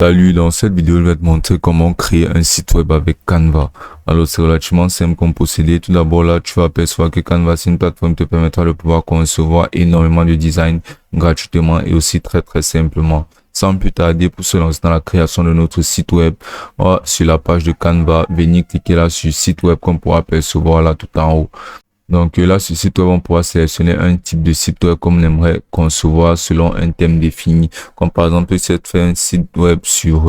Salut, dans cette vidéo, je vais te montrer comment créer un site web avec Canva. Alors, c'est relativement simple comme procédé. Tout d'abord, là, tu vas apercevoir que Canva, c'est une plateforme qui te permettra de pouvoir concevoir énormément de design gratuitement et aussi très simplement. Sans plus tarder, pour se lancer dans la création de notre site web, on va sur la page de Canva, venir cliquer là sur site web qu'on pourra apercevoir là tout en haut. Donc là, sur site web, on pourra sélectionner un type de site web comme on aimerait concevoir selon un thème défini. Comme par exemple, si tu fais un site web sur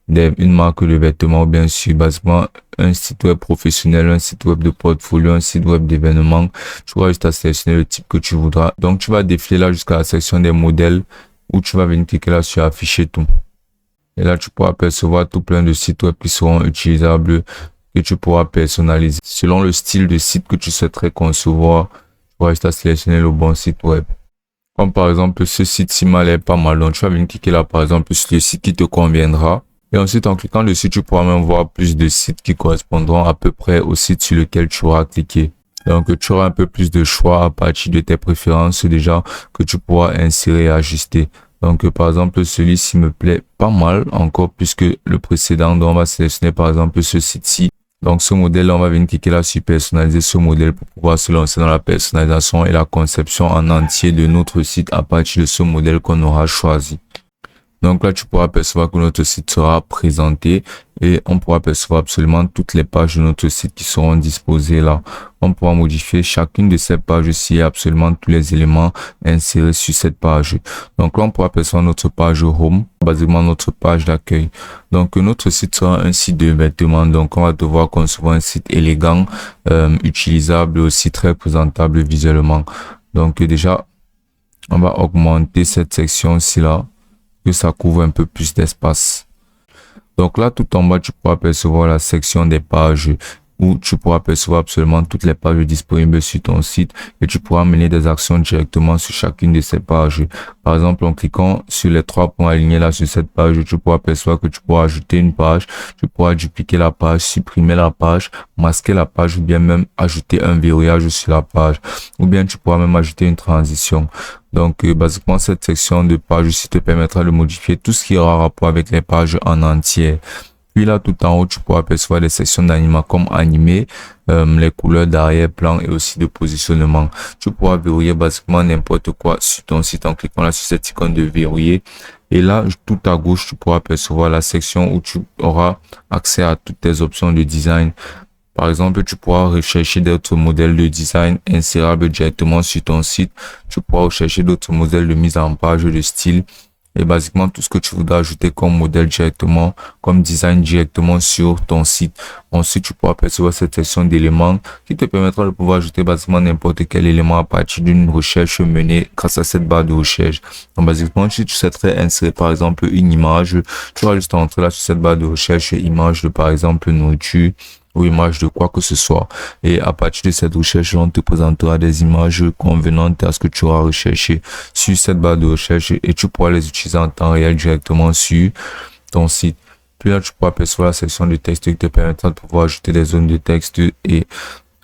une marque de vêtements ou bien sur basiquement un site web professionnel, un site web de portfolio, un site web d'événements, tu auras juste à sélectionner le type que tu voudras. Donc tu vas défiler là jusqu'à la section des modèles où tu vas venir cliquer là sur afficher tout. Et là, tu pourras apercevoir tout plein de sites web qui seront utilisables, que tu pourras personnaliser selon le style de site que tu souhaiterais concevoir. Tu pourras juste à sélectionner le bon site web. Comme par exemple, ce site-ci m'a l'air pas mal. Donc, tu vas venir cliquer là, par exemple, sur le site qui te conviendra. Et ensuite, en cliquant dessus, tu pourras même voir plus de sites qui correspondront à peu près au site sur lequel tu auras cliqué. Donc, tu auras un peu plus de choix à partir de tes préférences déjà que tu pourras insérer et ajuster. Donc, par exemple, celui-ci me plaît pas mal encore plus que le précédent. Donc, on va sélectionner par exemple ce site-ci. Donc, ce modèle, on va venir cliquer là sur personnaliser ce modèle pour pouvoir se lancer dans la personnalisation et la conception en entier de notre site à partir de ce modèle qu'on aura choisi. Donc là, tu pourras percevoir que notre site sera présenté et on pourra percevoir absolument toutes les pages de notre site qui seront disposées là. On pourra modifier chacune de ces pages aussi et absolument tous les éléments insérés sur cette page. Donc là, on pourra percevoir notre page home, basiquement notre page d'accueil. Donc notre site sera un site de vêtements. Donc on va devoir concevoir un site élégant, utilisable, aussi très présentable visuellement. Donc déjà, on va augmenter cette section-ci là, que ça couvre un peu plus d'espace. Donc là, tout en bas, tu pourras percevoir la section des pages où tu pourras percevoir absolument toutes les pages disponibles sur ton site et tu pourras mener des actions directement sur chacune de ces pages. Par exemple, en cliquant sur les trois points alignés là sur cette page, tu pourras percevoir que tu pourras ajouter une page, tu pourras dupliquer la page, supprimer la page, masquer la page ou bien même ajouter un verrouillage sur la page ou bien tu pourras même ajouter une transition. Donc, basiquement, cette section de page ici te permettra de modifier tout ce qui aura rapport avec les pages en entier. Puis là, tout en haut, tu pourras apercevoir des sections d'animation comme animé, les couleurs d'arrière-plan et aussi de positionnement. Tu pourras verrouiller basiquement n'importe quoi sur ton site en cliquant là sur cette icône de verrouiller. Et là, tout à gauche, tu pourras apercevoir la section où tu auras accès à toutes tes options de design. Par exemple, tu pourras rechercher d'autres modèles de design insérables directement sur ton site. Tu pourras rechercher d'autres modèles de mise en page, de style et basiquement tout ce que tu voudras ajouter comme modèle directement, comme design directement sur ton site. Ensuite, tu pourras percevoir cette section d'éléments qui te permettra de pouvoir ajouter basiquement n'importe quel élément à partir d'une recherche menée grâce à cette barre de recherche. Donc, basiquement, si tu souhaiterais insérer par exemple une image, tu vas juste entrer là sur cette barre de recherche image de par exemple nourriture ou image de quoi que ce soit. Et à partir de cette recherche, on te présentera des images convenantes à ce que tu auras recherché sur cette barre de recherche et tu pourras les utiliser en temps réel directement sur ton site. Puis là, tu pourras percevoir la section de texte qui te permettra de pouvoir ajouter des zones de texte et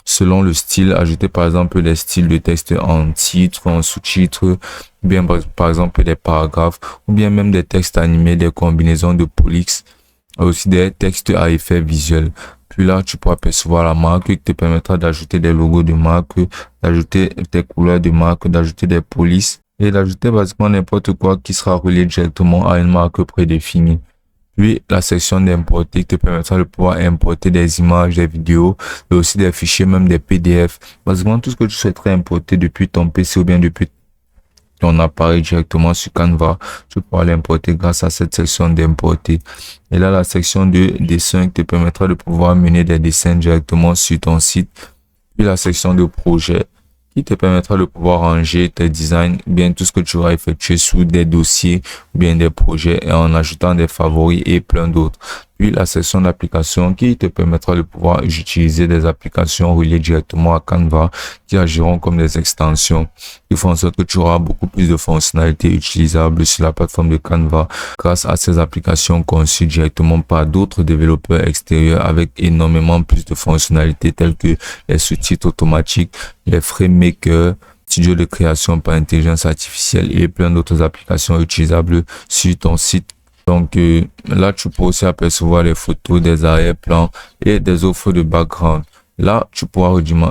selon le style, ajouter par exemple des styles de texte en titre, en sous-titre, ou bien par exemple des paragraphes, ou bien même des textes animés, des combinaisons de police, aussi des textes à effet visuel. Puis là, tu pourras percevoir la marque qui te permettra d'ajouter des logos de marque, d'ajouter des couleurs de marque, d'ajouter des polices et d'ajouter basiquement n'importe quoi qui sera relié directement à une marque prédéfinie. Puis la section d'importer qui te permettra de pouvoir importer des images, des vidéos et aussi des fichiers, même des PDF. Basiquement tout ce que tu souhaiterais importer depuis ton PC ou bien depuis ton appareil directement sur Canva, tu pourras l'importer grâce à cette section d'importer. Et là, la section de dessin qui te permettra de pouvoir mener des dessins directement sur ton site. Puis la section de projet qui te permettra de pouvoir ranger tes designs, bien tout ce que tu auras effectué sous des dossiers ou bien des projets et en ajoutant des favoris et plein d'autres. Puis la section d'application qui te permettra de pouvoir utiliser des applications reliées directement à Canva qui agiront comme des extensions qui font en sorte que tu auras beaucoup plus de fonctionnalités utilisables sur la plateforme de Canva grâce à ces applications conçues directement par d'autres développeurs extérieurs avec énormément plus de fonctionnalités telles que les sous-titres automatiques, les FrameMaker, studio de création par intelligence artificielle et plein d'autres applications utilisables sur ton site Donc là, tu peux aussi apercevoir les photos des arrière-plans et des offres de background. Là, tu pourras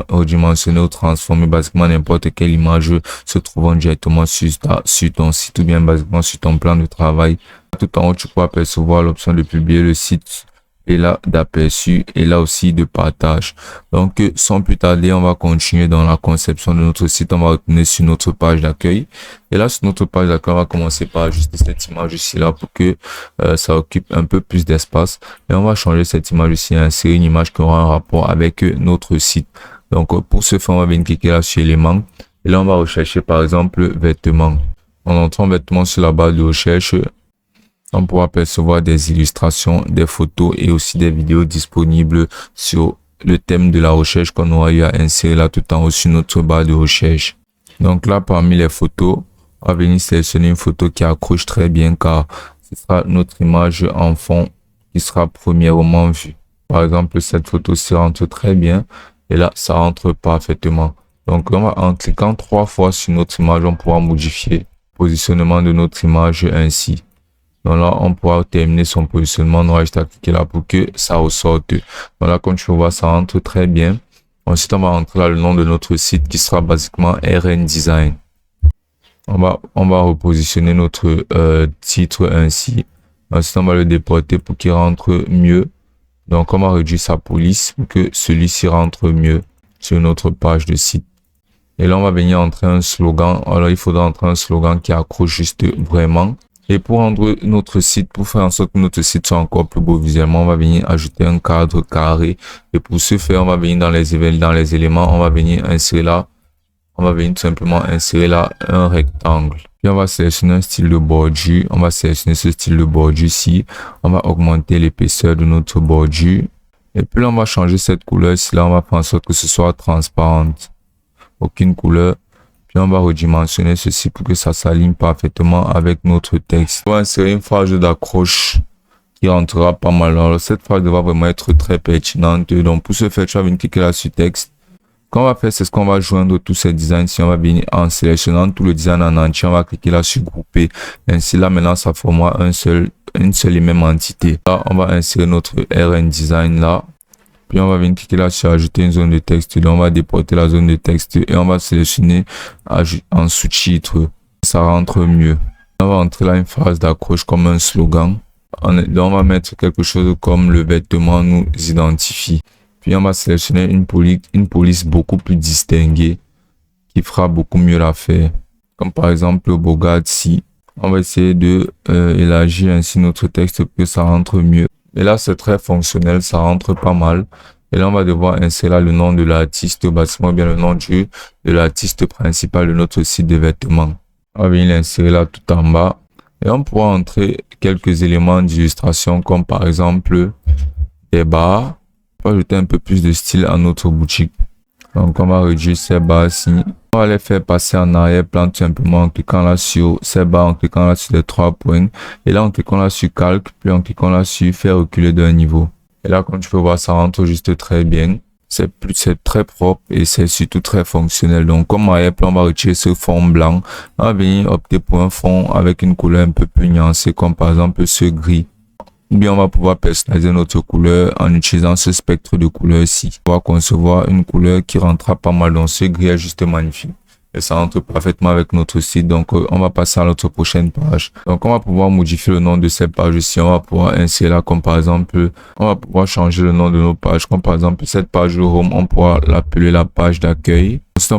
redimensionner ou transformer basiquement n'importe quelle image se trouvant directement sur ton site ou bien basiquement sur ton plan de travail. Tout en haut, tu pourras apercevoir l'option de publier le site et là d'aperçu et là aussi de partage. Donc sans plus tarder, on va continuer dans la conception de notre site. On va retourner sur notre page d'accueil et là sur notre page d'accueil, on va commencer par ajuster cette image ici là pour que ça occupe un peu plus d'espace et on va changer cette image ici, insérer une image qui aura un rapport avec notre site. Donc pour ce faire, on va venir cliquer là sur éléments et là on va rechercher par exemple vêtements. En entrant vêtements sur la barre de recherche, on pourra percevoir des illustrations, des photos et aussi des vidéos disponibles sur le thème de la recherche qu'on aura eu à insérer là tout en haut sur notre barre de recherche. Donc là, parmi les photos, on va venir sélectionner une photo qui accroche très bien car ce sera notre image en fond qui sera premièrement vue. Par exemple, cette photo-ci rentre très bien et là, ça rentre parfaitement. Donc, en cliquant 3 fois sur notre image, on pourra modifier le positionnement de notre image ainsi. Donc là, on pourra terminer son positionnement. On aura juste à cliquer là pour que ça ressorte. Donc là, comme tu peux voir, ça rentre très bien. Ensuite, on va rentrer là le nom de notre site qui sera basiquement RN Design. On va repositionner notre titre ainsi. Ensuite, on va le déporter pour qu'il rentre mieux. Donc, on va réduire sa police pour que celui-ci rentre mieux sur notre page de site. Et là, on va venir entrer un slogan. Alors, il faudra entrer un slogan qui accroche juste vraiment. Et pour rendre notre site, pour faire en sorte que notre site soit encore plus beau visuellement, on va venir ajouter un cadre carré. Et pour ce faire, on va venir dans les éléments, on va venir insérer là, on va venir tout simplement insérer là un rectangle. Puis on va sélectionner un style de bordure. On va sélectionner ce style de bordure ici. On va augmenter l'épaisseur de notre bordure. Et puis là, on va changer cette couleur ici. Là, on va faire en sorte que ce soit transparente. Aucune couleur. Puis on va redimensionner ceci pour que ça s'aligne parfaitement avec notre texte. On va insérer une phrase d'accroche qui rentrera pas mal. Alors cette phrase devra vraiment être très pertinente. Donc pour ce faire, tu vas venir cliquer là sur texte. Ce qu'on va faire, c'est ce qu'on va joindre tous ces designs. Si on va venir en sélectionnant tout le design en entier, on va cliquer là sur grouper. Ainsi là maintenant ça formera une seule et même entité. Là on va insérer notre RN Design là. Puis on va venir cliquer là sur ajouter une zone de texte. Là, on va déporter la zone de texte et on va sélectionner en sous-titre. Ça rentre mieux. On va entrer là une phrase d'accroche comme un slogan. Là, on va mettre quelque chose comme le vêtement nous identifie. Puis on va sélectionner une police beaucoup plus distinguée qui fera beaucoup mieux l'affaire. Comme par exemple le Bogatti. On va essayer de élargir ainsi notre texte pour que ça rentre mieux. Et là, c'est très fonctionnel, ça rentre pas mal. Et là, on va devoir insérer là le nom de l'artiste, bâtiment, bien le nom de l'artiste principal de notre site de vêtements. On va venir l'insérer là tout en bas. Et on pourra entrer quelques éléments d'illustration comme par exemple des barres. On va ajouter un peu plus de style à notre boutique. Donc, on va réduire ces barres ici. On va les faire passer en arrière-plan tout simplement en cliquant là sur ces barres, en cliquant là sur les 3 points. Et là, en cliquant là sur calque, puis en cliquant là sur faire reculer d'un niveau. Et là, comme tu peux voir, ça rentre juste très bien. C'est très propre et c'est surtout très fonctionnel. Donc, comme arrière-plan, on va retirer ce fond blanc. On va venir opter pour un fond avec une couleur un peu plus nuancée, comme par exemple ce gris. Ou bien on va pouvoir personnaliser notre couleur en utilisant ce spectre de couleurs ici. On va concevoir une couleur qui rentrera pas mal dans ce gris, est juste magnifique. Et ça rentre parfaitement avec notre site. Donc on va passer à notre prochaine page. Donc on va pouvoir modifier le nom de cette page ici. On va pouvoir insérer là comme par exemple, on va pouvoir changer le nom de nos pages. Comme par exemple cette page home, on pourra l'appeler la page d'accueil. Ensuite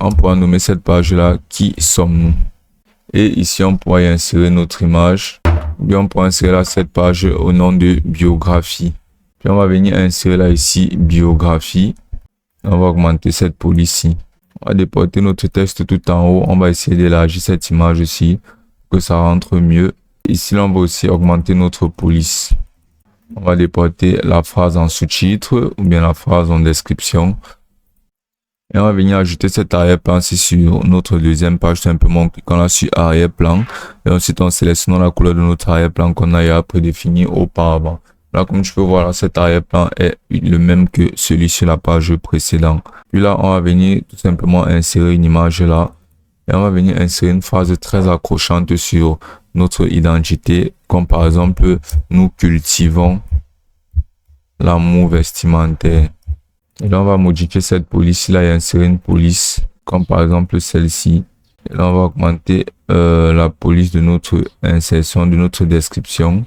on pourra nommer cette page là qui sommes-nous. Et ici on pourra y insérer notre image. Bien, on pourra insérer là cette page au nom de biographie. Puis on va venir insérer là ici biographie. On va augmenter cette police ici. On va déporter notre texte tout en haut. On va essayer d'élargir cette image ici pour que ça rentre mieux. Ici là, on va aussi augmenter notre police. On va déporter la phrase en sous-titre ou bien la phrase en description. Et on va venir ajouter cet arrière-plan ici sur notre deuxième page, simplement en cliquant là sur arrière-plan. Et ensuite, en sélectionnant la couleur de notre arrière-plan qu'on a prédéfini auparavant. Là, comme tu peux voir, là, cet arrière-plan est le même que celui sur la page précédente. Puis là, on va venir tout simplement insérer une image là Et on va venir insérer une phrase très accrochante sur notre identité, comme par exemple, nous cultivons l'amour vestimentaire. Et là, on va modifier cette police-là et insérer une police, comme par exemple celle-ci. Et là, on va augmenter la police de notre insertion, de notre description.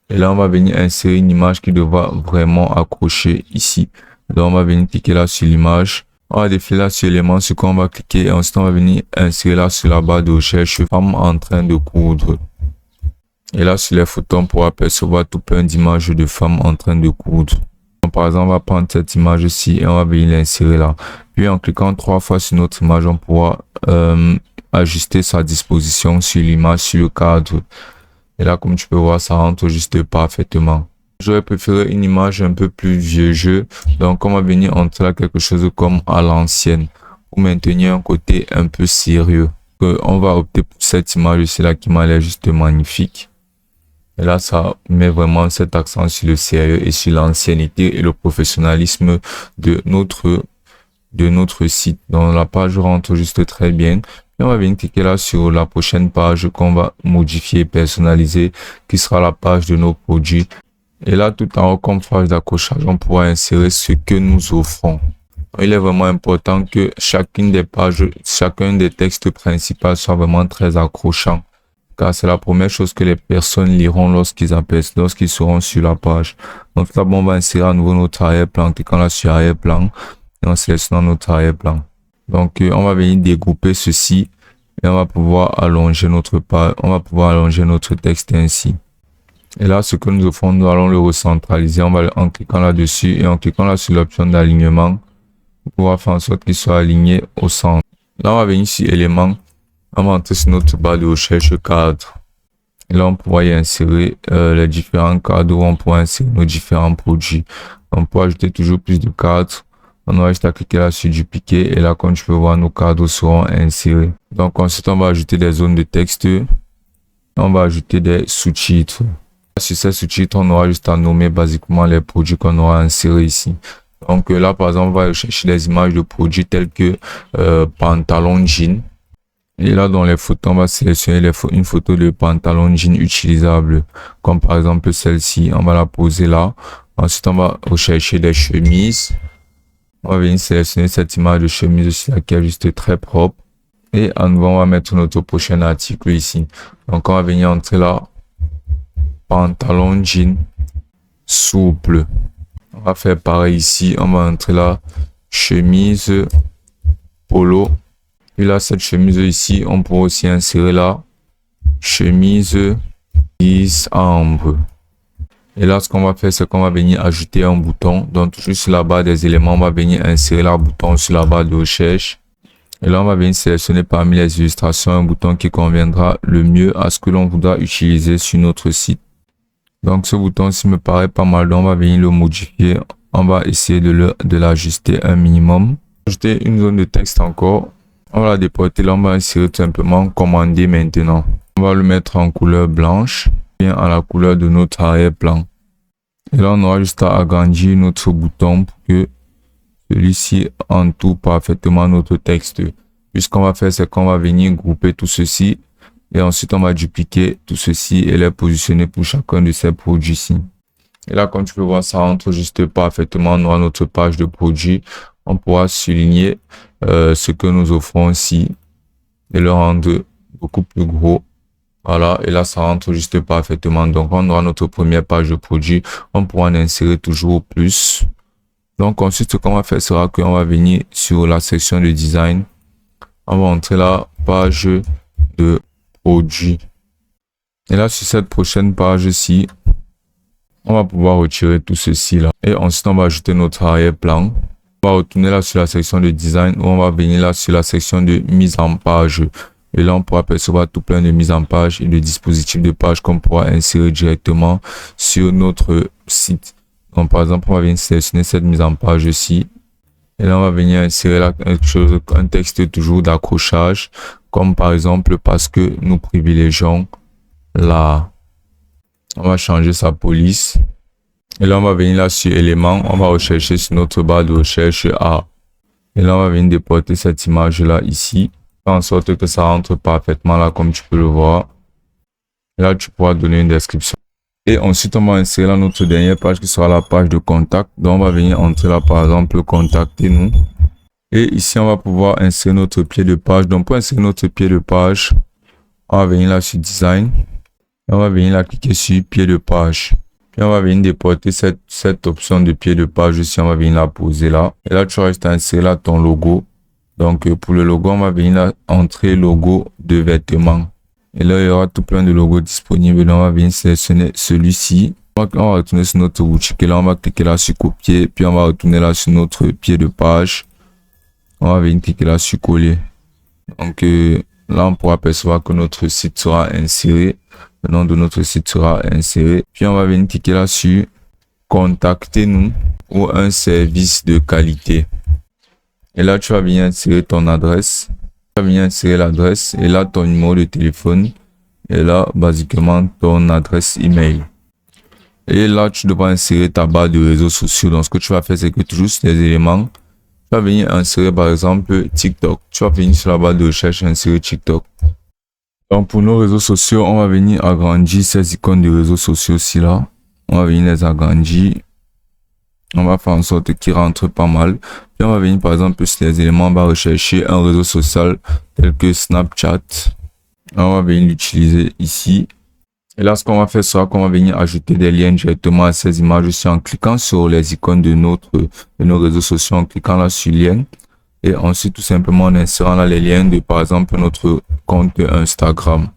Et là, on va venir insérer une image qui devra vraiment accrocher ici. Donc, on va venir cliquer là sur l'image. On va défiler là sur l'élément sur quoi on va cliquer. Et ensuite, on va venir insérer là sur la barre de recherche femme en train de coudre. Et là, sur les photos, on pourra apercevoir tout plein d'images de femmes en train de coudre. Donc, par exemple, on va prendre cette image-ci et on va venir l'insérer là. Puis, en cliquant 3 fois sur notre image, on pourra ajuster sa disposition sur l'image, sur le cadre. Et là, comme tu peux voir, ça rentre juste parfaitement. J'aurais préféré une image un peu plus vieux jeu. Donc, on va venir entrer là quelque chose comme à l'ancienne pour maintenir un côté un peu sérieux. On va opter pour cette image-ci là qui m'a l'air juste magnifique. Et là, ça met vraiment cet accent sur le sérieux et sur l'ancienneté et le professionnalisme de notre site. Donc, la page rentre juste très bien. Et on va venir cliquer là sur la prochaine page qu'on va modifier et personnaliser, qui sera la page de nos produits. Et là, tout en haut, comme page d'accrochage, on pourra insérer ce que nous offrons. Il est vraiment important que chacune des pages, chacun des textes principaux soit vraiment très accrochant, car c'est la première chose que les personnes liront lorsqu'ils seront sur la page. Donc là, on va insérer à nouveau notre arrière-plan, en cliquant là sur arrière-plan et en sélectionnant notre arrière-plan. Donc, on va venir découper ceci et on va pouvoir allonger notre page, on va pouvoir allonger notre texte ainsi. Et là, ce que nous offrons, nous allons le recentraliser. On va en cliquant là-dessus et en cliquant là sur l'option d'alignement pour pouvoir faire en sorte qu'il soit aligné au centre. Là, on va venir sur éléments. On va entrer sur notre barre de recherche cadre. Et là, on pourra y insérer les différents cadres où on pourra insérer nos différents produits. On pourra ajouter toujours plus de cadres. On aura juste à cliquer là sur dupliquer et là, comme tu peux voir, nos cadres seront insérés. Donc ensuite, on va ajouter des zones de texte. On va ajouter des sous-titres. Sur ces sous-titres, on aura juste à nommer basiquement les produits qu'on aura insérés ici. Donc là, par exemple, on va chercher des images de produits tels que pantalon jean. Et là, dans les photos, on va sélectionner une photo de pantalon jean utilisable, comme par exemple celle-ci. On va la poser là. Ensuite, on va rechercher des chemises. On va venir sélectionner cette image de chemise aussi, qui est juste très propre. Et à nouveau, on va mettre notre prochain article ici. Donc, on va venir entrer là. Pantalon jean souple. On va faire pareil ici. On va entrer là. Chemise polo. Et là, cette chemise ici, on pourra aussi insérer là. Chemise ambre. Et là, ce qu'on va faire, c'est qu'on va venir ajouter un bouton. Donc, toujours sur la barre des éléments, on va venir insérer le bouton sur la barre de recherche. Et là, on va venir sélectionner parmi les illustrations un bouton qui conviendra le mieux à ce que l'on voudra utiliser sur notre site. Donc, ce bouton-ci me paraît pas mal. Donc, on va venir le modifier. On va essayer de l'ajuster un minimum. Ajouter une zone de texte encore. On va la déporter. Là, on va insérer tout simplement commander maintenant. On va le mettre en couleur blanche, bien à la couleur de notre arrière-plan. Et là, on aura juste à agrandir notre bouton pour que celui-ci entoure parfaitement notre texte. Puis ce qu'on va faire, c'est qu'on va venir grouper tout ceci. Et ensuite, on va dupliquer tout ceci et les positionner pour chacun de ces produits-ci. Et là, comme tu peux voir, ça rentre juste parfaitement. On aura notre page de produits. On pourra souligner ce que nous offrons ici et le rendre beaucoup plus gros. Voilà, et là, ça rentre juste parfaitement. Donc, on aura notre première page de produit. On pourra en insérer toujours plus. Donc, ensuite, ce qu'on va faire sera qu'on va venir sur la section de design. On va entrer la page de produit. Et là, sur cette prochaine page-ci, on va pouvoir retirer tout ceci là. Et ensuite, on va ajouter notre arrière-plan. On va retourner là sur la section de design ou on va venir là sur la section de mise en page. Et là, on pourra percevoir tout plein de mises en page et de dispositifs de page qu'on pourra insérer directement sur notre site. Donc, par exemple, on va venir sélectionner cette mise en page ici. Et là, on va venir insérer là un texte toujours d'accrochage, comme par exemple parce que nous privilégions la... On va changer sa police. Et là, on va venir là sur éléments. On va rechercher sur notre barre de recherche A. Et là, on va venir déporter cette image là ici. faire en sorte que ça rentre parfaitement là comme tu peux le voir. Et là, tu pourras donner une description. Et ensuite, on va insérer là notre dernière page qui sera la page de contact. Donc, on va venir entrer là, par exemple, contactez-nous. Et ici, on va pouvoir insérer notre pied de page. Donc, pour insérer notre pied de page, on va venir là sur design. Et on va venir là cliquer sur pied de page. Puis, on va venir déporter cette option de pied de page ici. On va venir la poser là. Et là, tu vas juste insérer là ton logo. Donc, pour le logo, on va venir là entrer logo de vêtements. Et là, il y aura tout plein de logos disponibles. Donc, on va venir sélectionner celui-ci. On va retourner sur notre boutique. Et là, on va cliquer là sur copier. Puis, on va retourner là sur notre pied de page. On va venir cliquer là sur coller. Donc, là, on pourra apercevoir que notre site sera inséré. Le nom de notre site sera inséré. Puis, on va venir cliquer là sur contactez-nous pour un service de qualité. Et là, tu vas venir insérer ton adresse. Tu vas venir insérer l'adresse. Et là, ton numéro de téléphone. Et là, basiquement, ton adresse email. Et là, tu devras insérer ta barre de réseaux sociaux. Donc, ce que tu vas faire, c'est que toujours sur les éléments, tu vas venir insérer, par exemple, TikTok. Tu vas venir sur la barre de recherche et insérer TikTok. Donc, pour nos réseaux sociaux, on va venir agrandir ces icônes de réseaux sociaux ci là. On va venir les agrandir. On va faire en sorte qu'ils rentrent pas mal. Puis on va venir par exemple sur les éléments, on va rechercher un réseau social tel que Snapchat. On va venir l'utiliser ici. Et là, ce qu'on va faire sera qu'on va venir ajouter des liens directement à ces images aussi en cliquant sur les icônes de nos réseaux sociaux, en cliquant là sur lien. Et ensuite, tout simplement en insérant là les liens de par exemple notre compte Instagram.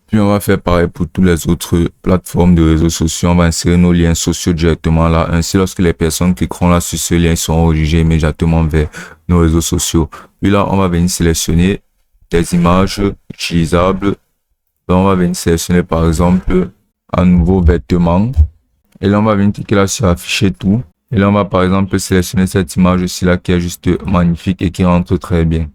Puis on va faire pareil pour toutes les autres plateformes de réseaux sociaux. On va insérer nos liens sociaux directement là. Ainsi, lorsque les personnes cliqueront là sur ce lien, ils seront redirigés immédiatement vers nos réseaux sociaux. Puis là, on va venir sélectionner des images utilisables. Donc, on va venir sélectionner par exemple un nouveau vêtement. Et là, on va venir cliquer là sur afficher tout. Et là, on va par exemple sélectionner cette image ici là qui est juste magnifique et qui rentre très bien.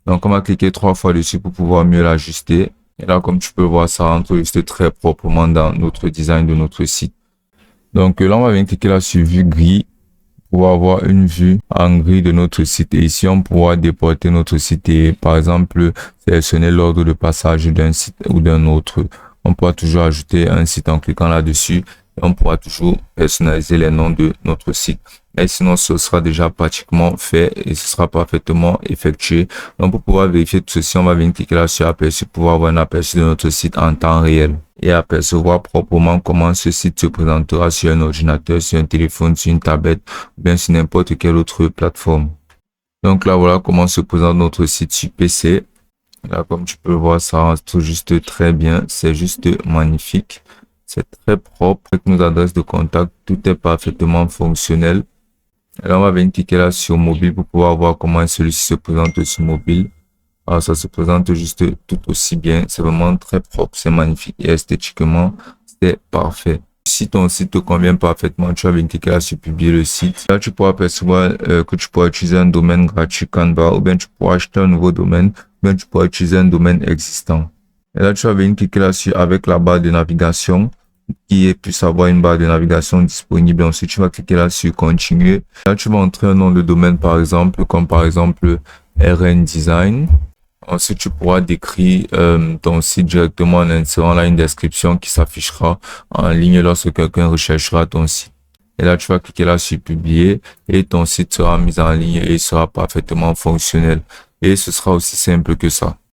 Donc, on va cliquer 3 fois dessus pour pouvoir mieux l'ajuster. Et là, comme tu peux voir, ça rentre juste très proprement dans notre design de notre site. Donc là, on va venir cliquer là sur vue gris pour avoir une vue en gris de notre site. Et ici, on pourra déporter notre site et par exemple, sélectionner l'ordre de passage d'un site ou d'un autre. On pourra toujours ajouter un site en cliquant là-dessus. Et on pourra toujours personnaliser les noms de notre site. Et sinon, ce sera déjà pratiquement fait et ce sera parfaitement effectué. Donc, pour pouvoir vérifier tout ceci, on va venir cliquer là sur aperçu pour avoir un aperçu de notre site en temps réel et apercevoir proprement comment ce site se présentera sur un ordinateur, sur un téléphone, sur une tablette ou bien sur n'importe quelle autre plateforme. Donc là, voilà comment se présente notre site sur PC. Là, comme tu peux le voir, ça rentre juste très bien. C'est juste magnifique. C'est très propre. Avec nos adresses de contact, tout est parfaitement fonctionnel. Et là, on va venir cliquer là sur mobile pour pouvoir voir comment celui-ci se présente sur mobile. Alors, ça se présente juste tout aussi bien. C'est vraiment très propre, c'est magnifique et esthétiquement, c'est parfait. Si ton site te convient parfaitement, tu vas venir cliquer là sur publier le site. Là, tu pourras percevoir que tu pourras utiliser un domaine gratuit Canva ou bien tu pourras acheter un nouveau domaine ou bien tu pourras utiliser un domaine existant. Et là, tu vas venir cliquer là sur avec la barre de navigation qui puisse avoir une barre de navigation disponible. Ensuite, tu vas cliquer là sur continuer. Là, tu vas entrer un nom de domaine, par exemple, comme par exemple RN Design. Ensuite, tu pourras décrire ton site directement en insérant là une description qui s'affichera en ligne lorsque quelqu'un recherchera ton site. Et là, tu vas cliquer là sur publier et ton site sera mis en ligne et il sera parfaitement fonctionnel. Et ce sera aussi simple que ça.